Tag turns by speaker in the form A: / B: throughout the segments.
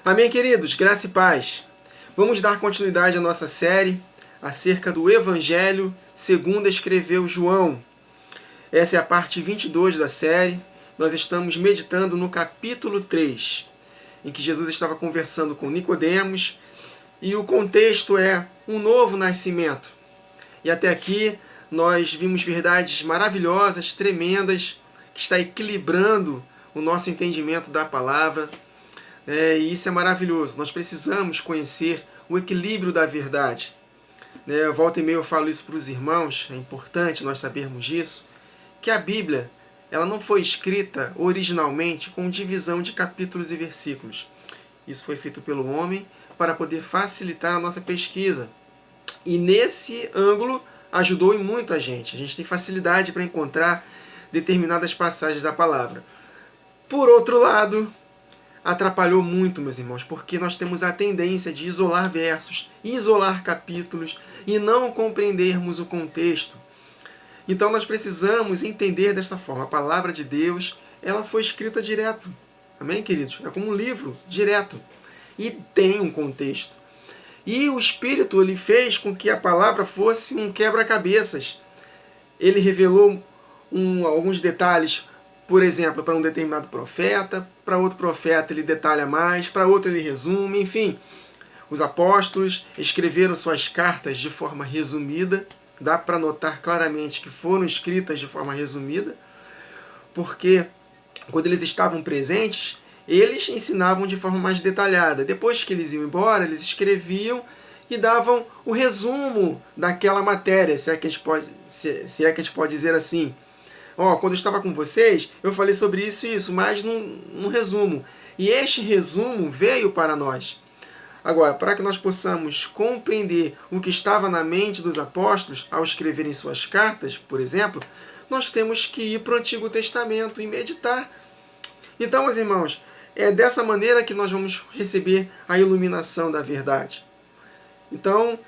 A: Amém, queridos? Graça e paz. Vamos dar continuidade à nossa série acerca do Evangelho segundo escreveu João. Essa é a parte 22 da série. Nós estamos meditando no capítulo 3, em que Jesus estava conversando com Nicodemos, e o contexto é um novo nascimento. E até aqui nós vimos verdades maravilhosas, tremendas, que está equilibrando o nosso entendimento da palavra. E isso é maravilhoso. Nós precisamos conhecer o equilíbrio da verdade. Volta e meia eu falo isso para os irmãos, é importante nós sabermos disso, que a Bíblia ela não foi escrita originalmente com divisão de capítulos e versículos. Isso foi feito pelo homem para poder facilitar a nossa pesquisa. E nesse ângulo ajudou muito a gente. A gente tem facilidade para encontrar determinadas passagens da palavra. Por outro lado, atrapalhou muito, meus irmãos, porque nós temos a tendência de isolar versos, isolar capítulos e não compreendermos o contexto. Então nós precisamos entender desta forma. A palavra de Deus, ela foi escrita direto. Amém, queridos? É como um livro, direto. E tem um contexto. E o Espírito ele fez com que a palavra fosse um quebra-cabeças. Ele revelou alguns detalhes, por exemplo, para um determinado profeta, para outro profeta ele detalha mais, para outro ele resume, enfim. Os apóstolos escreveram suas cartas de forma resumida, dá para notar claramente que foram escritas de forma resumida, porque quando eles estavam presentes, eles ensinavam de forma mais detalhada. Depois que eles iam embora, eles escreviam e davam o resumo daquela matéria, se é que a gente pode dizer assim. Quando eu estava com vocês, eu falei sobre isso e isso, mas num resumo. E este resumo veio para nós. Agora, para que nós possamos compreender o que estava na mente dos apóstolos ao escreverem suas cartas, por exemplo, nós temos que ir para o Antigo Testamento e meditar. Então, meus irmãos, é dessa maneira que nós vamos receber a iluminação da verdade. Então,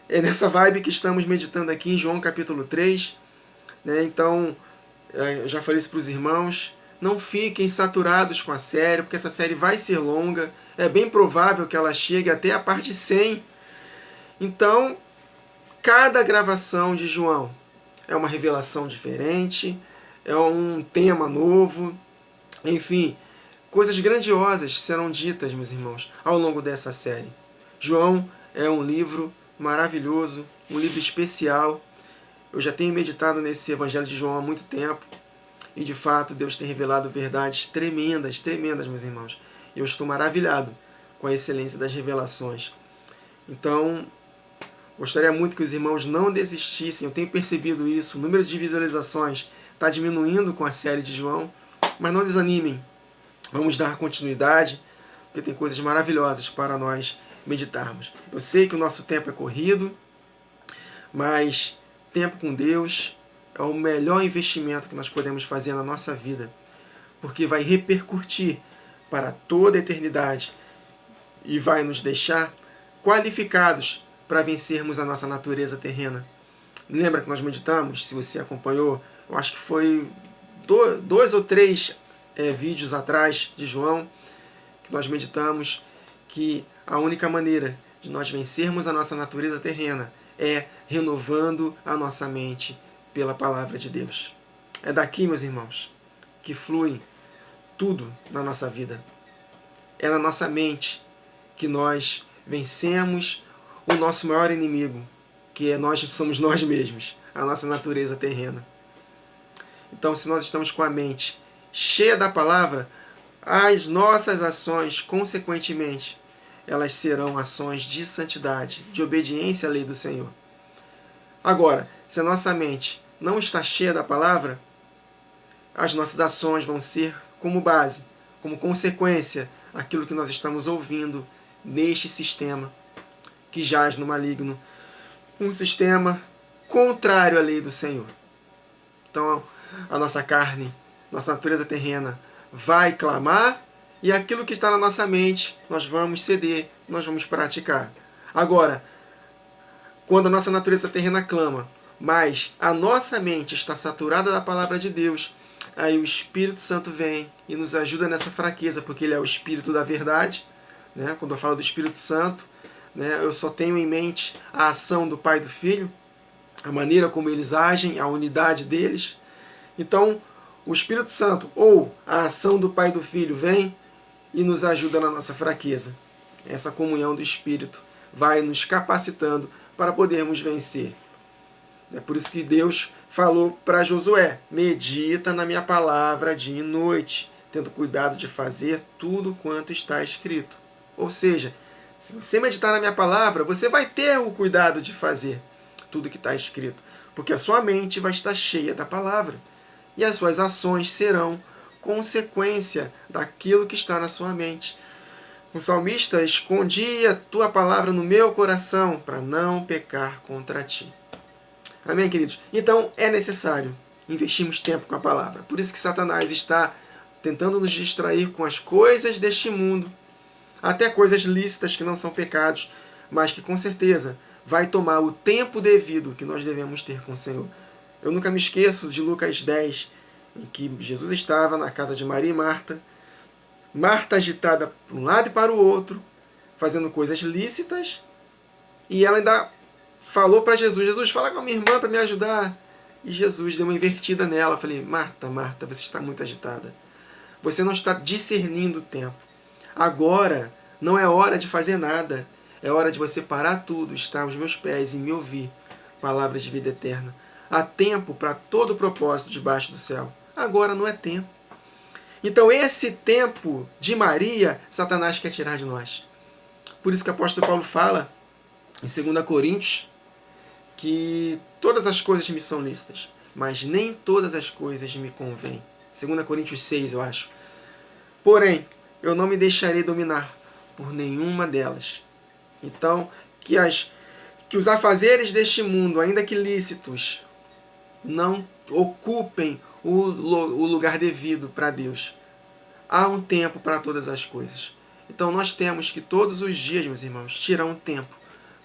A: é nessa vibe que estamos meditando aqui em João capítulo 3. Então, eu já falei isso para os irmãos, não fiquem saturados com a série, porque essa série vai ser longa, é bem provável que ela chegue até a parte 100. Então, cada gravação de João é uma revelação diferente, é um tema novo, enfim, coisas grandiosas serão ditas, meus irmãos, ao longo dessa série. João é um livro maravilhoso, um livro especial. Eu já tenho meditado nesse Evangelho de João há muito tempo e, de fato, Deus tem revelado verdades tremendas, tremendas, meus irmãos. E eu estou maravilhado com a excelência das revelações. Então, gostaria muito que os irmãos não desistissem. Eu tenho percebido isso. O número de visualizações está diminuindo com a série de João, mas não desanimem. Vamos dar continuidade, porque tem coisas maravilhosas para nós meditarmos. Eu sei que o nosso tempo é corrido, mas tempo com Deus é o melhor investimento que nós podemos fazer na nossa vida, porque vai repercutir para toda a eternidade e vai nos deixar qualificados para vencermos a nossa natureza terrena. Lembra que nós meditamos? Se você acompanhou, eu acho que foi 2 ou 3 vídeos atrás de João, que nós meditamos que a única maneira de nós vencermos a nossa natureza terrena é renovando a nossa mente pela palavra de Deus. É daqui, meus irmãos, que flui tudo na nossa vida. É na nossa mente que nós vencemos o nosso maior inimigo, que somos nós mesmos, a nossa natureza terrena. Então, se nós estamos com a mente cheia da palavra, as nossas ações, consequentemente, elas serão ações de santidade, de obediência à lei do Senhor. Agora, se a nossa mente não está cheia da palavra, as nossas ações vão ser como base, como consequência, aquilo que nós estamos ouvindo neste sistema que jaz no maligno, um sistema contrário à lei do Senhor. Então, a nossa carne, nossa natureza terrena vai clamar, e aquilo que está na nossa mente, nós vamos ceder, nós vamos praticar. Agora, quando a nossa natureza terrena clama, mas a nossa mente está saturada da palavra de Deus, aí o Espírito Santo vem e nos ajuda nessa fraqueza, porque Ele é o Espírito da verdade, né? Quando eu falo do Espírito Santo, né, eu só tenho em mente a ação do Pai e do Filho, a maneira como eles agem, a unidade deles. Então, o Espírito Santo, ou a ação do Pai e do Filho, vem e nos ajuda na nossa fraqueza. Essa comunhão do Espírito vai nos capacitando para podermos vencer. É por isso que Deus falou para Josué: medita na minha palavra dia e noite, tendo cuidado de fazer tudo quanto está escrito. Ou seja, se você meditar na minha palavra, você vai ter o cuidado de fazer tudo que está escrito, porque a sua mente vai estar cheia da palavra e as suas ações serão consequência daquilo que está na sua mente. O salmista: escondi a tua palavra no meu coração para não pecar contra ti. Amém, queridos? Então é necessário investirmos tempo com a palavra. Por isso que Satanás está tentando nos distrair com as coisas deste mundo, até coisas lícitas que não são pecados, mas que com certeza vai tomar o tempo devido que nós devemos ter com o Senhor. Eu nunca me esqueço de Lucas 10, em que Jesus estava na casa de Maria e Marta, Marta agitada para um lado e para o outro, fazendo coisas lícitas, e ela ainda falou para Jesus: Jesus, fala com a minha irmã para me ajudar. E Jesus deu uma invertida nela. Eu falei: Marta, Marta, você está muito agitada. Você não está discernindo o tempo. Agora não é hora de fazer nada. É hora de você parar tudo, estar aos meus pés e me ouvir. Palavras de vida eterna. Há tempo para todo propósito debaixo do céu. Agora não é tempo. Então esse tempo de Maria, Satanás quer tirar de nós. Por isso que o apóstolo Paulo fala em 2 Coríntios que todas as coisas me são lícitas, mas nem todas as coisas me convêm. 2 Coríntios 6, eu acho. Porém, eu não me deixarei dominar por nenhuma delas. Então, que os afazeres deste mundo, ainda que lícitos, não ocupem o lugar devido para Deus. Há um tempo para todas as coisas. Então nós temos que todos os dias, meus irmãos, tirar um tempo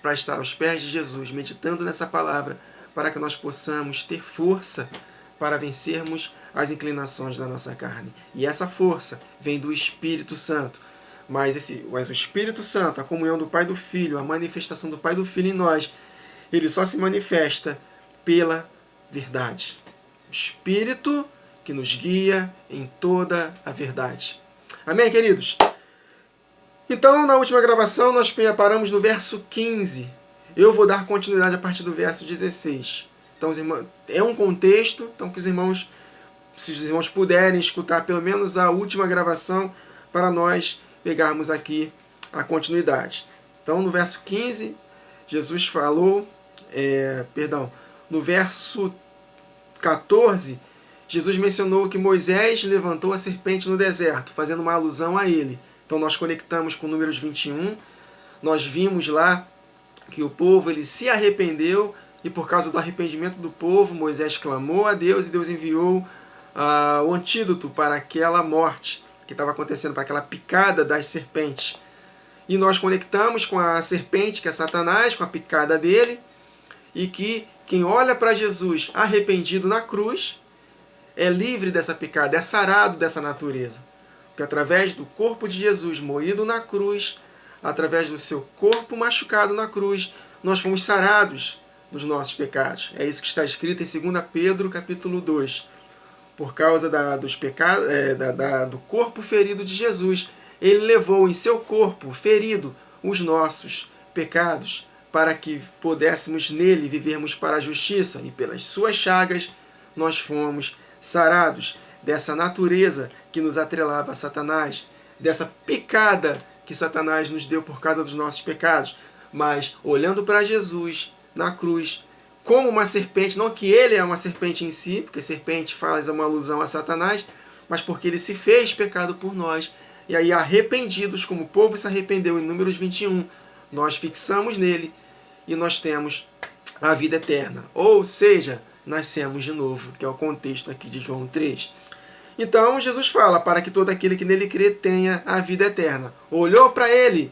A: para estar aos pés de Jesus, meditando nessa palavra, para que nós possamos ter força para vencermos as inclinações da nossa carne. E essa força vem do Espírito Santo. Mas o Espírito Santo, a comunhão do Pai e do Filho, a manifestação do Pai e do Filho em nós, ele só se manifesta pela verdade. O Espírito que nos guia em toda a verdade. Amém, queridos? Então, na última gravação, nós paramos no verso 15. Eu vou dar continuidade a partir do verso 16. Então, os irmãos, é um contexto, então que os irmãos, se os irmãos puderem escutar pelo menos a última gravação, para nós pegarmos aqui a continuidade. Então, no verso 15, Jesus falou, no verso 14, Jesus mencionou que Moisés levantou a serpente no deserto, fazendo uma alusão a ele. Então nós conectamos com Números 21, nós vimos lá que o povo ele se arrependeu, e por causa do arrependimento do povo, Moisés clamou a Deus, e Deus enviou o antídoto para aquela morte que estava acontecendo, para aquela picada das serpentes. E nós conectamos com a serpente, que é Satanás, com a picada dele, e que quem olha para Jesus arrependido na cruz é livre dessa picada, é sarado dessa natureza. Porque através do corpo de Jesus moído na cruz, através do seu corpo machucado na cruz, nós fomos sarados dos nossos pecados. É isso que está escrito em 2 Pedro, capítulo 2. Por causa dos pecados, do corpo ferido de Jesus, ele levou em seu corpo ferido os nossos pecados, para que pudéssemos nele vivermos para a justiça, e pelas suas chagas nós fomos sarados dessa natureza que nos atrelava a Satanás, dessa picada que Satanás nos deu por causa dos nossos pecados. Mas olhando para Jesus na cruz, como uma serpente, não que ele é uma serpente em si, porque serpente faz uma alusão a Satanás, mas porque ele se fez pecado por nós. E aí, arrependidos, como o povo se arrependeu em Números 21, nós fixamos nele e nós temos a vida eterna. Ou seja, nascemos de novo, que é o contexto aqui de João 3. Então, Jesus fala, para que todo aquele que nele crê tenha a vida eterna. Olhou para ele,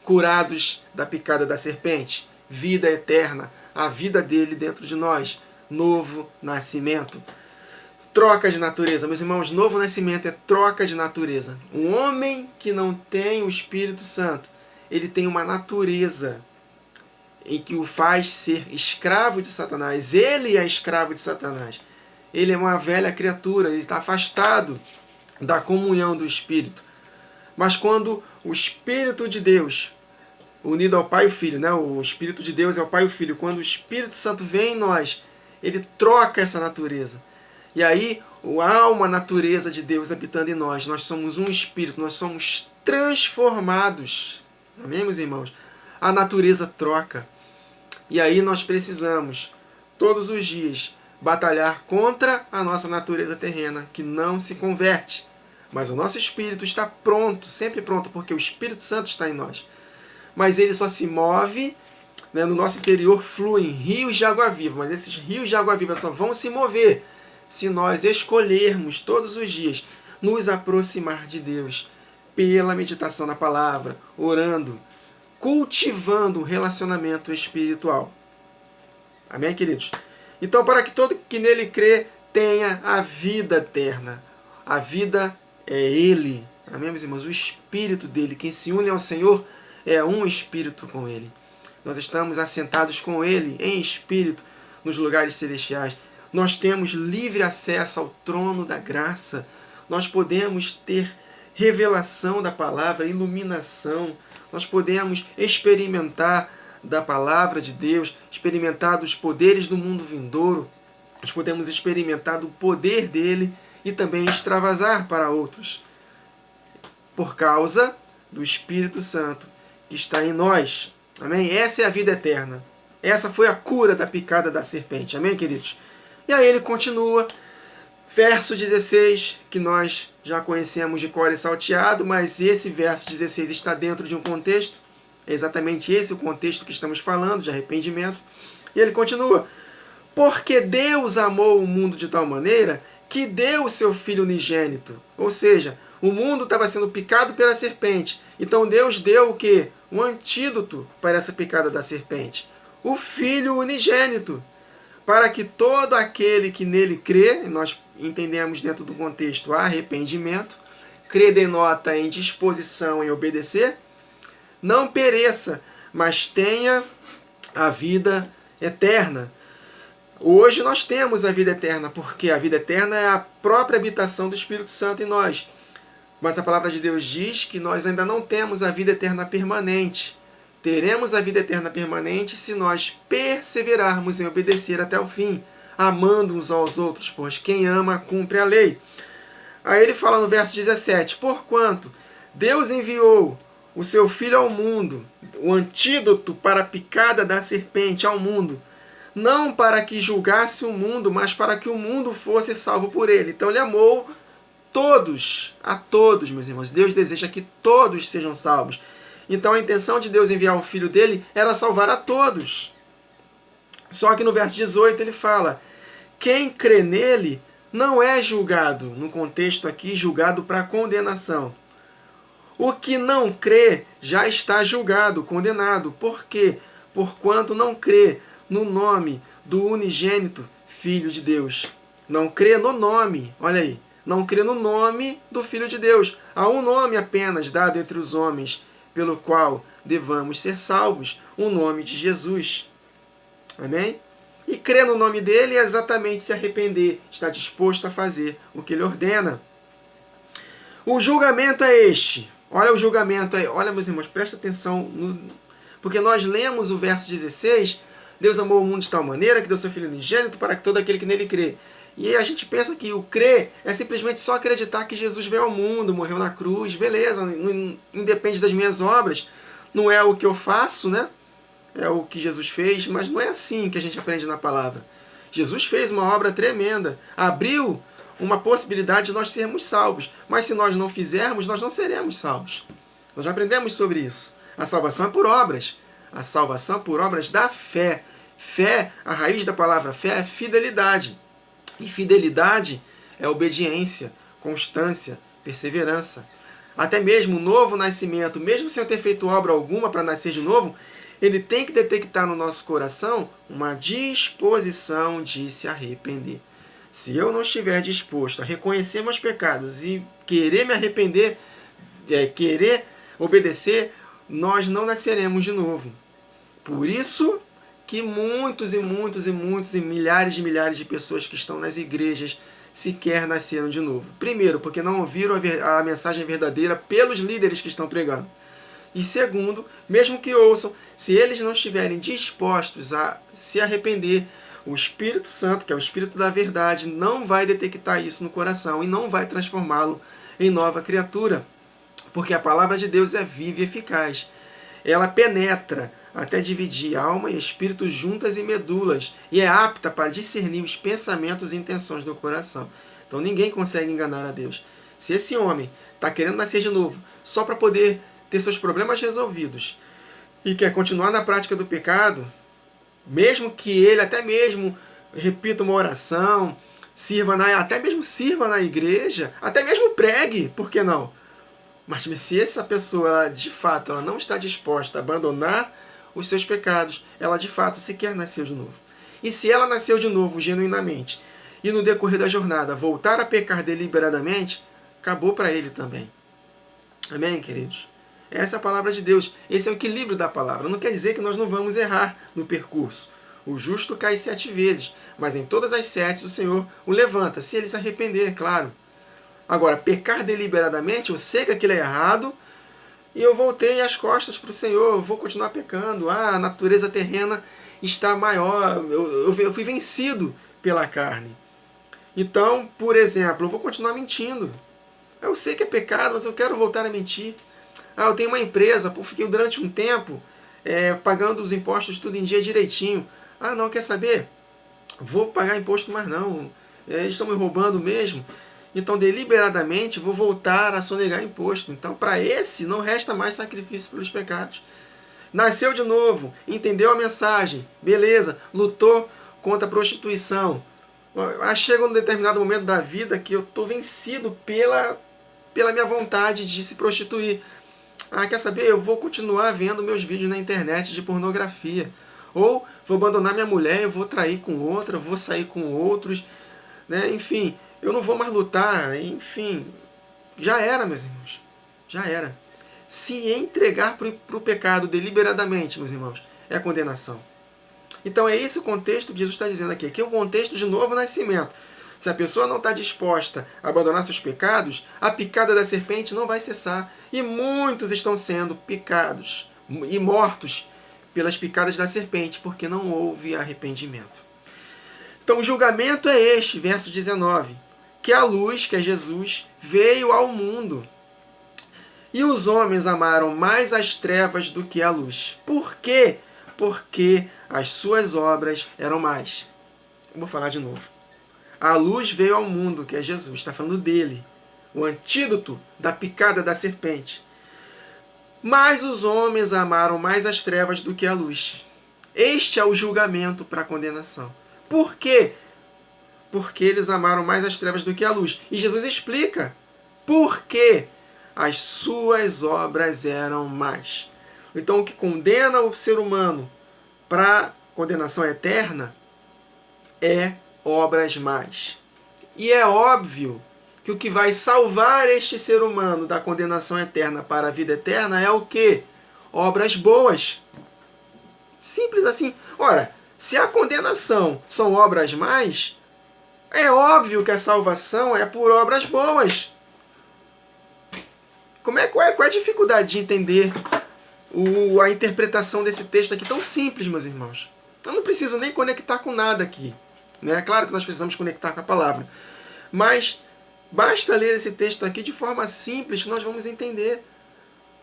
A: curados da picada da serpente, vida eterna, a vida dele dentro de nós, novo nascimento. troca de natureza. Meus irmãos, novo nascimento é troca de natureza. Um homem que não tem o Espírito Santo, ele tem uma natureza em que o faz ser escravo de Satanás. Ele é escravo de Satanás. Ele é uma velha criatura, ele está afastado da comunhão do Espírito. Mas quando o Espírito de Deus, unido ao Pai e o Filho, né? O Espírito de Deus é o Pai e o Filho. Quando o Espírito Santo vem em nós, ele troca essa natureza. E aí há uma natureza de Deus habitando em nós. Nós somos um Espírito, nós somos transformados. Amém, meus irmãos? A natureza troca. E aí nós precisamos, todos os dias, batalhar contra a nossa natureza terrena, que não se converte. Mas o nosso espírito está pronto, sempre pronto, porque o Espírito Santo está em nós. Mas ele só se move, né, no nosso interior fluem rios de água viva, mas esses rios de água viva só vão se mover se nós escolhermos todos os dias nos aproximar de Deus pela meditação na palavra, orando, cultivando um relacionamento espiritual. Amém, queridos? Então, para que todo que nele crê tenha a vida eterna. A vida é Ele. Amém, meus irmãos? O Espírito dele. Quem se une ao Senhor é um Espírito com Ele. Nós estamos assentados com Ele em Espírito nos lugares celestiais. Nós temos livre acesso ao trono da graça. Nós podemos ter revelação da palavra, iluminação. Nós podemos experimentar da palavra de Deus, experimentar dos poderes do mundo vindouro. Nós podemos experimentar do poder dele e também extravasar para outros, por causa do Espírito Santo que está em nós. Amém? Essa é a vida eterna. Essa foi a cura da picada da serpente. Amém, queridos? E aí ele continua, verso 16, que nós já conhecemos de cor e salteado, mas esse verso 16 está dentro de um contexto, é exatamente esse o contexto que estamos falando, de arrependimento. E ele continua, porque Deus amou o mundo de tal maneira que deu o seu Filho unigênito. Ou seja, o mundo estava sendo picado pela serpente. Então Deus deu o quê? Um antídoto para essa picada da serpente. O Filho unigênito. Para que todo aquele que nele crê, e nós entendemos dentro do contexto arrependimento, crê denota em disposição em obedecer, não pereça, mas tenha a vida eterna. Hoje nós temos a vida eterna, porque a vida eterna é a própria habitação do Espírito Santo em nós. Mas a palavra de Deus diz que nós ainda não temos a vida eterna permanente. Teremos a vida eterna permanente se nós perseverarmos em obedecer até o fim, amando uns aos outros, pois quem ama cumpre a lei. Aí ele fala no verso 17, porquanto Deus enviou o seu Filho ao mundo, o antídoto para a picada da serpente ao mundo, não para que julgasse o mundo, mas para que o mundo fosse salvo por ele. Então ele amou todos, a todos, meus irmãos. Deus deseja que todos sejam salvos. Então a intenção de Deus enviar o Filho dele era salvar a todos. Só que no verso 18 ele fala, quem crê nele não é julgado, no contexto aqui, julgado para condenação. O que não crê já está julgado, condenado. Por quê? Porquanto não crê no nome do unigênito Filho de Deus. Não crê no nome, olha aí, não crê no nome do Filho de Deus. Há um nome apenas dado entre os homens, pelo qual devamos ser salvos, o nome de Jesus. Amém? E crer no nome dele é exatamente se arrepender, estar disposto a fazer o que ele ordena. O julgamento é este. Olha o julgamento aí. Olha, meus irmãos, presta atenção, porque nós lemos o verso 16, Deus amou o mundo de tal maneira que deu seu Filho unigênito para que todo aquele que nele crê. E aí a gente pensa que o crer é simplesmente só acreditar que Jesus veio ao mundo, morreu na cruz, beleza, não independe das minhas obras, não é o que eu faço, né? É o que Jesus fez, mas não é assim que a gente aprende na palavra. Jesus fez uma obra tremenda, abriu uma possibilidade de nós sermos salvos, mas se nós não fizermos, nós não seremos salvos. Nós já aprendemos sobre isso. A salvação é por obras. A salvação é por obras da fé. Fé, a raiz da palavra fé é fidelidade. E fidelidade é obediência, constância, perseverança. Até mesmo o novo nascimento, mesmo sem ter feito obra alguma para nascer de novo, ele tem que detectar no nosso coração uma disposição de se arrepender. Se eu não estiver disposto a reconhecer meus pecados e querer me arrepender, querer obedecer, nós não nasceremos de novo. Por isso que muitos e milhares de pessoas que estão nas igrejas sequer nasceram de novo. Primeiro, porque não ouviram a mensagem verdadeira pelos líderes que estão pregando. E segundo, mesmo que ouçam, se eles não estiverem dispostos a se arrepender, o Espírito Santo, que é o Espírito da verdade, não vai detectar isso no coração e não vai transformá-lo em nova criatura. Porque a palavra de Deus é viva e eficaz. Ela penetra até dividir alma e espírito juntas e medulas, e é apta para discernir os pensamentos e intenções do coração. Então ninguém consegue enganar a Deus. Se esse homem está querendo nascer de novo só para poder ter seus problemas resolvidos e quer continuar na prática do pecado, mesmo que ele até mesmo repita uma oração, até mesmo sirva na igreja, até mesmo pregue, por que não? Mas se essa pessoa, ela, de fato, ela não está disposta a abandonar os seus pecados, ela de fato sequer nasceu de novo. E se ela nasceu de novo genuinamente e no decorrer da jornada voltar a pecar deliberadamente, acabou para ele também. Amém, queridos? Essa é a palavra de Deus. Esse é o equilíbrio da palavra. Não quer dizer que nós não vamos errar no percurso. O justo cai 7 vezes, mas em todas as 7 o Senhor o levanta, se ele se arrepender, é claro. Agora, pecar deliberadamente, eu sei que aquilo é errado, e eu voltei as costas para o Senhor, eu vou continuar pecando. A natureza terrena está maior, eu fui vencido pela carne. Então, por exemplo, eu vou continuar mentindo. Eu sei que é pecado, mas eu quero voltar a mentir. Eu tenho uma empresa, fiquei durante um tempo pagando os impostos tudo em dia direitinho. Não, quer saber? Vou pagar imposto mais não. Eles estão me roubando mesmo. Então, deliberadamente, vou voltar a sonegar imposto. Então, para esse, não resta mais sacrifício pelos pecados. Nasceu de novo, entendeu a mensagem, beleza, lutou contra a prostituição. Chega um determinado momento da vida que eu estou vencido pela minha vontade de se prostituir. Quer saber? Eu vou continuar vendo meus vídeos na internet de pornografia. Ou vou abandonar minha mulher, eu vou trair com outra, vou sair com outros, né? Enfim, eu não vou mais lutar, enfim. Já era, meus irmãos. Já era. Se entregar para o pecado deliberadamente, meus irmãos, é condenação. Então é esse o contexto que Jesus está dizendo aqui. Aqui é o contexto de novo nascimento. Se a pessoa não está disposta a abandonar seus pecados, a picada da serpente não vai cessar. E muitos estão sendo picados e mortos pelas picadas da serpente, porque não houve arrependimento. Então o julgamento é este, verso 19. Que a luz, que é Jesus, veio ao mundo. E os homens amaram mais as trevas do que a luz. Por quê? Porque as suas obras eram más. Eu vou falar de novo. A luz veio ao mundo, que é Jesus. Está falando dele. O antídoto da picada da serpente. Mas os homens amaram mais as trevas do que a luz. Este é o julgamento para a condenação. Por quê? Porque eles amaram mais as trevas do que a luz. E Jesus explica por quê. As suas obras eram más. Então, o que condena o ser humano para condenação eterna é obras más. E é óbvio que o que vai salvar este ser humano da condenação eterna para a vida eterna é o quê? Obras boas. Simples assim. Ora, se a condenação são obras más, é óbvio que a salvação é por obras boas. Qual é a dificuldade de entender a interpretação desse texto aqui tão simples, meus irmãos? Eu não preciso nem conectar com nada aqui. É claro que nós precisamos conectar com a palavra. Mas basta ler esse texto aqui de forma simples que nós vamos entender.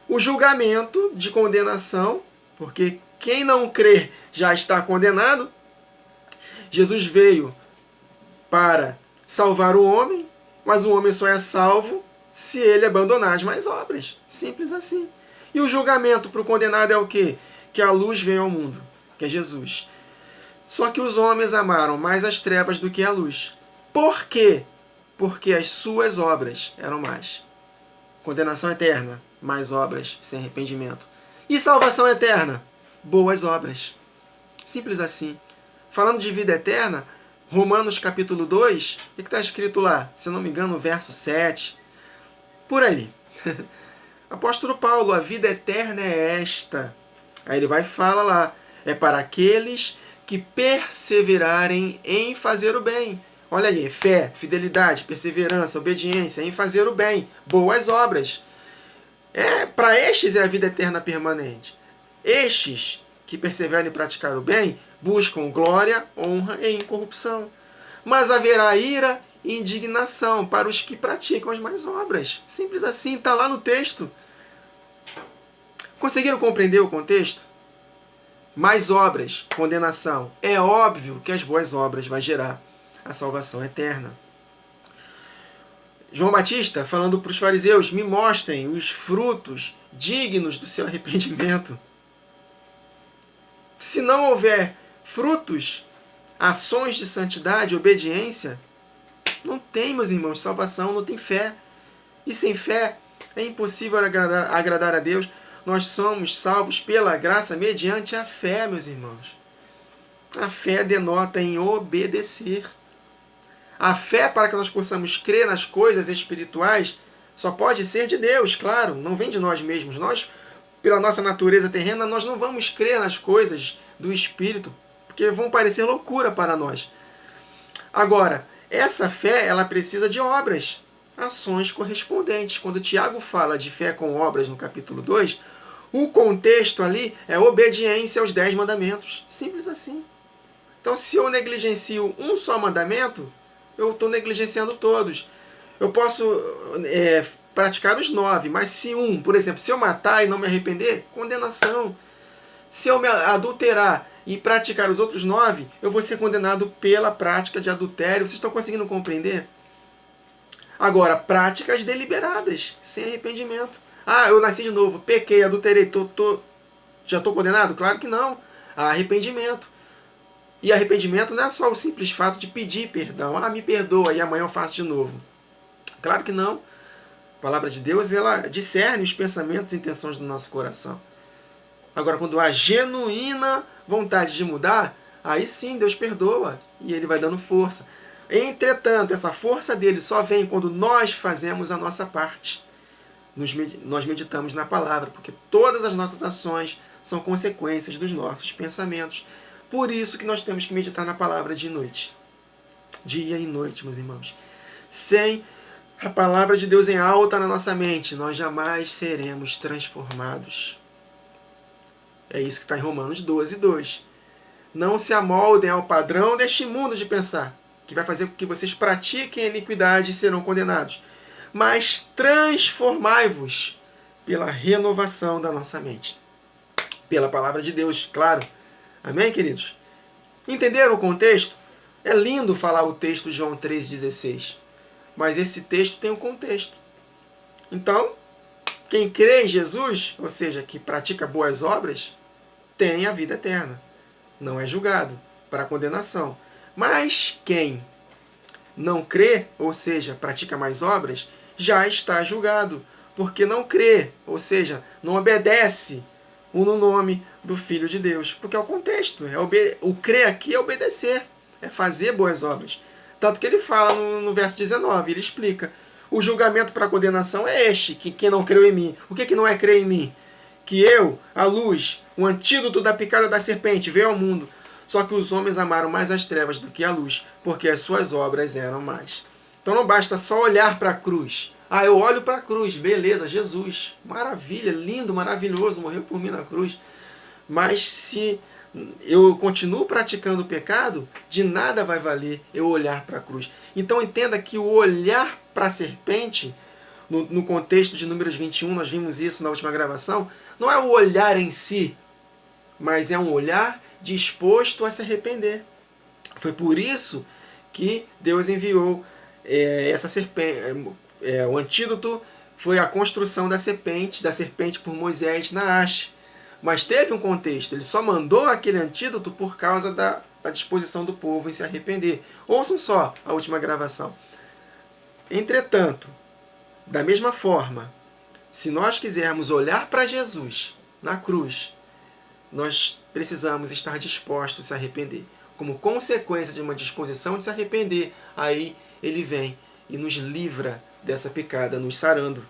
A: O julgamento de condenação, porque quem não crer já está condenado. Jesus veio para salvar o homem, mas o homem só é salvo se ele abandonar as más obras. Simples assim. E o julgamento para o condenado é o quê? Que a luz veio ao mundo, que é Jesus. Só que os homens amaram mais as trevas do que a luz. Por quê? Porque as suas obras eram más. Condenação eterna, mais obras sem arrependimento. E salvação eterna, boas obras. Simples assim. Falando de vida eterna, Romanos capítulo 2, o que está escrito lá? Se não me engano, no verso 7. Por aí. Apóstolo Paulo, a vida eterna é esta. Aí ele vai e fala lá, é para aqueles que perseverarem em fazer o bem. Olha aí, fé, fidelidade, perseverança, obediência, em fazer o bem, boas obras. Para estes é a vida eterna permanente. Estes que perseveram em praticar o bem buscam glória, honra e incorrupção. Mas haverá ira e indignação para os que praticam as más obras. Simples assim, está lá no texto. Conseguiram compreender o contexto? Mais obras, condenação. É óbvio que as boas obras vai gerar a salvação eterna. João Batista, falando para os fariseus, me mostrem os frutos dignos do seu arrependimento. Se não houver frutos, ações de santidade, obediência, não tem, meus irmãos, salvação, não tem fé. E sem fé é impossível agradar a Deus. Nós somos salvos pela graça mediante a fé, meus irmãos. A fé denota em obedecer. A fé, para que nós possamos crer nas coisas espirituais, só pode ser de Deus, claro, não vem de nós mesmos. Nós, pela nossa natureza terrena, nós não vamos crer nas coisas do Espírito, porque vão parecer loucura para nós. Agora, essa fé, ela precisa de obras, ações correspondentes. Quando Tiago fala de fé com obras no capítulo 2, o contexto ali é obediência aos 10 mandamentos. Simples assim. Então, se eu negligencio um só mandamento, eu estou negligenciando todos. Eu posso praticar os 9, mas se um, por exemplo, se eu matar e não me arrepender, condenação. Se eu me adulterar e praticar os outros 9, eu vou ser condenado pela prática de adultério. Vocês estão conseguindo compreender? Agora, práticas deliberadas, sem arrependimento. Ah, eu nasci de novo, pequei, adulterei, já estou condenado? Claro que não. Há arrependimento. E arrependimento não é só o simples fato de pedir perdão. Ah, me perdoa e amanhã eu faço de novo. Claro que não. A palavra de Deus, ela discerne os pensamentos e intenções do nosso coração. Agora, quando há genuína vontade de mudar, aí sim Deus perdoa e Ele vai dando força. Entretanto, essa força dele só vem quando nós fazemos a nossa parte. Nós meditamos na palavra, porque todas as nossas ações são consequências dos nossos pensamentos. Por isso que nós temos que meditar na palavra de noite. Dia e noite, meus irmãos. Sem a palavra de Deus em alta na nossa mente, nós jamais seremos transformados. É isso que está em Romanos 12, 2. Não se amoldem ao padrão deste mundo de pensar, que vai fazer com que vocês pratiquem a iniquidade e serão condenados. Mas transformai-vos pela renovação da nossa mente. Pela palavra de Deus, claro. Amém, queridos? Entenderam o contexto? É lindo falar o texto de João 3,16. Mas esse texto tem um contexto. Então, quem crê em Jesus, ou seja, que pratica boas obras, tem a vida eterna. Não é julgado para condenação. Mas quem não crê, ou seja, pratica mais obras, já está julgado. Porque não crê, ou seja, não obedece no nome do Filho de Deus. Porque é o contexto. O crer aqui é obedecer. É fazer boas obras. Tanto que ele fala no verso 19, ele explica. O julgamento para a condenação é este, que quem não creu em mim. O que não é crer em mim? Que eu, a luz, o antídoto da picada da serpente, veio ao mundo. Só que os homens amaram mais as trevas do que a luz, porque as suas obras eram más. Então não basta só olhar para a cruz. Ah, eu olho para a cruz, beleza, Jesus, maravilha, lindo, maravilhoso, morreu por mim na cruz. Mas se eu continuo praticando o pecado, de nada vai valer eu olhar para a cruz. Então entenda que o olhar para a serpente, no contexto de Números 21, nós vimos isso na última gravação, não é o olhar em si, mas é um olhar disposto a se arrepender. Foi por isso que Deus enviou essa serpente. O antídoto foi a construção da serpente por Moisés na haste. Mas teve um contexto, ele só mandou aquele antídoto por causa da disposição do povo em se arrepender. Ouçam só a última gravação. Entretanto, da mesma forma, se nós quisermos olhar para Jesus na cruz, nós precisamos estar dispostos a se arrepender. como consequência de uma disposição de se arrepender, aí ele vem e nos livra dessa pecada, nos sarando.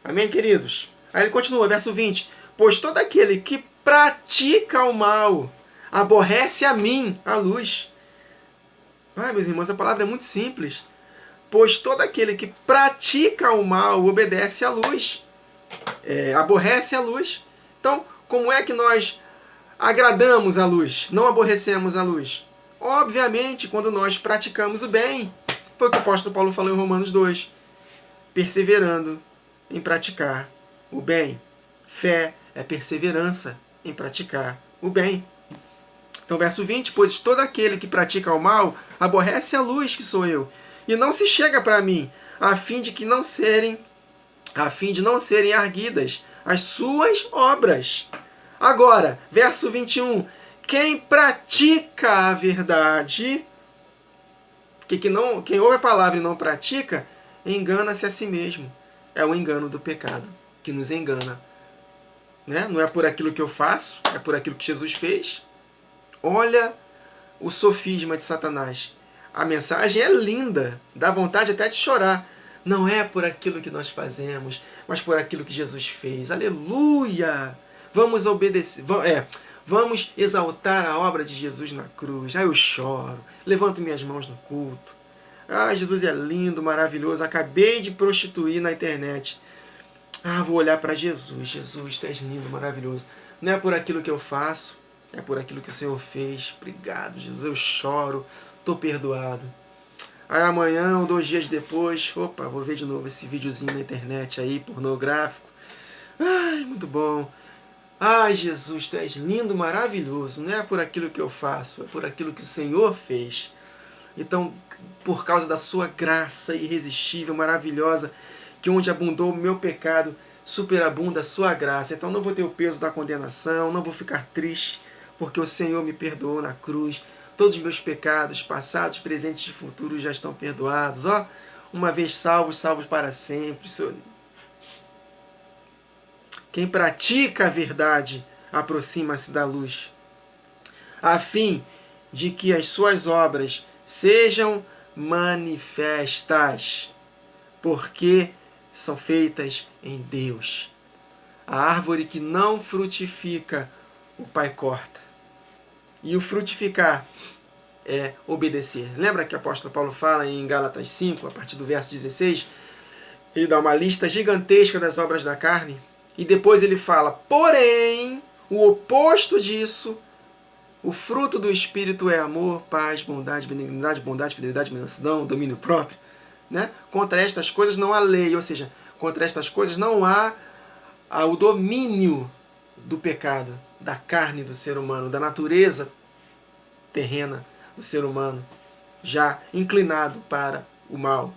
A: Amém, queridos? Aí ele continua, verso 20. Pois todo aquele que pratica o mal aborrece a mim, a luz. Meus irmãos, a palavra é muito simples. Pois todo aquele que pratica o mal obedece à luz. Aborrece a luz. Então, como é que nós agradamos a luz? Não aborrecemos a luz? Obviamente, quando nós praticamos o bem. Foi o que o apóstolo Paulo falou em Romanos 2. Perseverando em praticar o bem. Fé é perseverança em praticar o bem. Então, verso 20. Pois todo aquele que pratica o mal aborrece a luz, que sou eu, e não se chega para mim, a fim de não serem arguidas as suas obras. Agora, verso 21. Quem pratica a verdade, quem ouve a palavra e não pratica, engana-se a si mesmo. É o engano do pecado que nos engana. Né? Não é por aquilo que eu faço, é por aquilo que Jesus fez. Olha o sofisma de Satanás. A mensagem é linda, dá vontade até de chorar. Não é por aquilo que nós fazemos, mas por aquilo que Jesus fez. Aleluia! Vamos obedecer, vamos exaltar a obra de Jesus na cruz. Eu choro, levanto minhas mãos no culto. Jesus é lindo, maravilhoso. Acabei de prostituir na internet. Vou olhar para Jesus. Jesus, tu és lindo, maravilhoso. Não é por aquilo que eu faço, é por aquilo que o Senhor fez. Obrigado, Jesus. Eu choro, estou perdoado. Aí amanhã ou 2 dias depois, vou ver de novo esse videozinho na internet aí, pornográfico. Muito bom. Jesus, tu és lindo, maravilhoso. Não é por aquilo que eu faço, é por aquilo que o Senhor fez. Então, por causa da sua graça irresistível, maravilhosa, que onde abundou o meu pecado, superabunda a sua graça. Então não vou ter o peso da condenação, não vou ficar triste, porque o Senhor me perdoou na cruz. Todos os meus pecados, passados, presentes e futuros, já estão perdoados. Uma vez salvos, salvos para sempre. Quem pratica a verdade aproxima-se da luz, a fim de que as suas obras sejam manifestas, porque são feitas em Deus. A árvore que não frutifica, o Pai corta. E o frutificar é obedecer. Lembra que o apóstolo Paulo fala em Gálatas 5, a partir do verso 16? Ele dá uma lista gigantesca das obras da carne. E depois ele fala, porém, o oposto disso, o fruto do Espírito é amor, paz, bondade, benignidade, fidelidade, mansidão, domínio próprio. Né? Contra estas coisas não há lei, ou seja, contra estas coisas não há o domínio do pecado, da carne do ser humano, da natureza terrena do ser humano, já inclinado para o mal.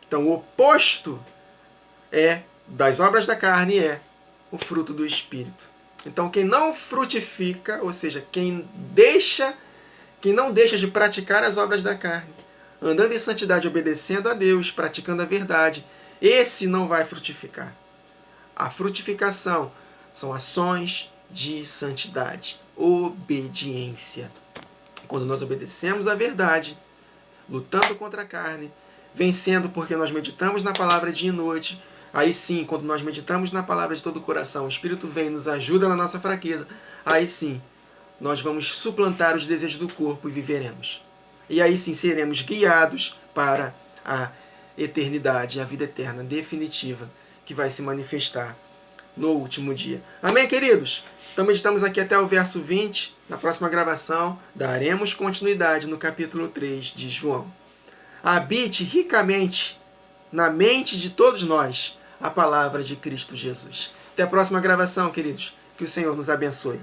A: Então, o oposto das obras da carne é o fruto do Espírito. Então, quem não frutifica, ou seja, quem não deixa de praticar as obras da carne, andando em santidade, obedecendo a Deus, praticando a verdade, esse não vai frutificar. A frutificação são ações de santidade, obediência. Quando nós obedecemos a verdade, lutando contra a carne, vencendo porque nós meditamos na palavra dia e noite, aí sim, quando nós meditamos na palavra de todo o coração, o Espírito vem e nos ajuda na nossa fraqueza, aí sim, nós vamos suplantar os desejos do corpo e viveremos. E aí sim seremos guiados para a eternidade, a vida eterna definitiva, que vai se manifestar no último dia. Amém, queridos? Então meditamos aqui até o verso 20. Na próxima gravação, daremos continuidade no capítulo 3 de João. Habite ricamente na mente de todos nós a palavra de Cristo Jesus. Até a próxima gravação, queridos. Que o Senhor nos abençoe.